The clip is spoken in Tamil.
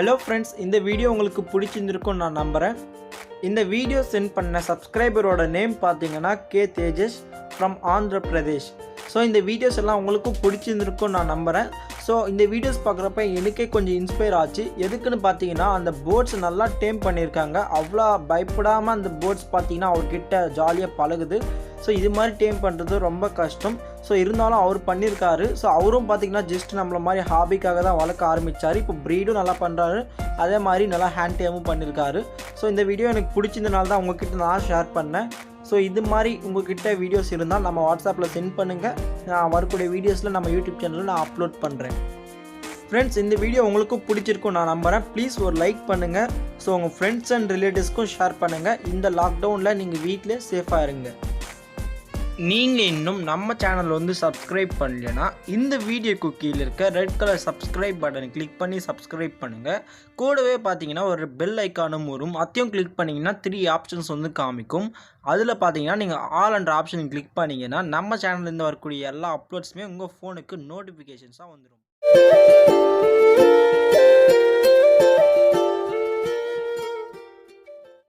ஹலோ ஃப்ரெண்ட்ஸ், இந்த வீடியோ உங்களுக்கு பிடிச்சிருந்துருக்கும் நான் நம்புகிறேன். இந்த வீடியோ சென்ட் பண்ண சப்ஸ்கிரைபரோட நேம் பார்த்தீங்கன்னா K Tejas from Andhra Pradesh. So இந்த வீடியோஸ் எல்லாம் உங்களுக்கும் பிடிச்சிருந்துருக்கும் நான் நம்புகிறேன். ஸோ இந்த வீடியோஸ் பார்க்குறப்ப எனக்கே கொஞ்சம் இன்ஸ்பயர் ஆச்சு. எதுக்குன்னு பார்த்தீங்கன்னா அந்த போட்ஸ் நல்லா டேம் பண்ணியிருக்காங்க. அவ்வளோ பயப்படாமல் அந்த போட்ஸ் பார்த்தீங்கன்னா அவர்கிட்ட ஜாலியாக பழகுது. ஸோ இது மாதிரி டேம் பண்ணுறது ரொம்ப கஷ்டம். ஸோ இருந்தாலும் அவர் பண்ணியிருக்காரு. ஸோ அவரும் பார்த்தீங்கன்னா ஜஸ்ட் நம்மள மாதிரி ஹாபிக்காக தான் வளர்க்க ஆரம்பித்தார். இப்போ ப்ரீடும் நல்லா பண்ணுறாரு, அதே மாதிரி நல்லா ஹேண்ட் டேமும் பண்ணியிருக்காரு. ஸோ இந்த வீடியோ எனக்கு பிடிச்சதுனால தான் உங்ககிட்ட நான் ஷேர் பண்ணேன். ஸோ இது மாதிரி உங்கள்கிட்ட வீடியோஸ் இருந்தால் நம்ம வாட்ஸ்அப்பில் சென்ட் பண்ணுங்கள். நான் வரக்கூடிய வீடியோஸில் நம்ம யூடியூப் சேனலில் நான் அப்லோட் பண்ணுறேன். ஃப்ரெண்ட்ஸ், இந்த வீடியோ உங்களுக்கும் பிடிச்சிருக்கும் நான் நம்புகிறேன். ப்ளீஸ் ஒரு லைக் பண்ணுங்கள். ஸோ உங்கள் ஃப்ரெண்ட்ஸ் அண்ட் ரிலேட்டிவ்ஸ்க்கும் ஷேர் பண்ணுங்கள். இந்த லாக்டவுனில் நீங்கள் வீட்டிலே சேஃபாக இருங்க. நீங்கள் இன்னும் நம்ம சேனல் வந்து சப்ஸ்கிரைப் பண்ணலைன்னா இந்த வீடியோக்கு கீழே இருக்க ரெட் கலர் சப்ஸ்கிரைப் பட்டனை கிளிக் பண்ணி சப்ஸ்கிரைப் பண்ணுங்கள். கூடவே பார்த்தீங்கன்னா ஒரு பெல் ஐக்கானும் வரும். அதையும் கிளிக் பண்ணிங்கன்னா 3 ஆப்ஷன்ஸ் வந்து காமிக்கும். அதில் பார்த்தீங்கன்னா நீங்கள் ஆல் என்ற ஆப்ஷனை கிளிக் பண்ணிங்கன்னா நம்ம சேனல்லேருந்து வரக்கூடிய எல்லா அப்லோட்ஸுமே உங்கள் ஃபோனுக்கு நோட்டிஃபிகேஷன்ஸாக வந்துடும்.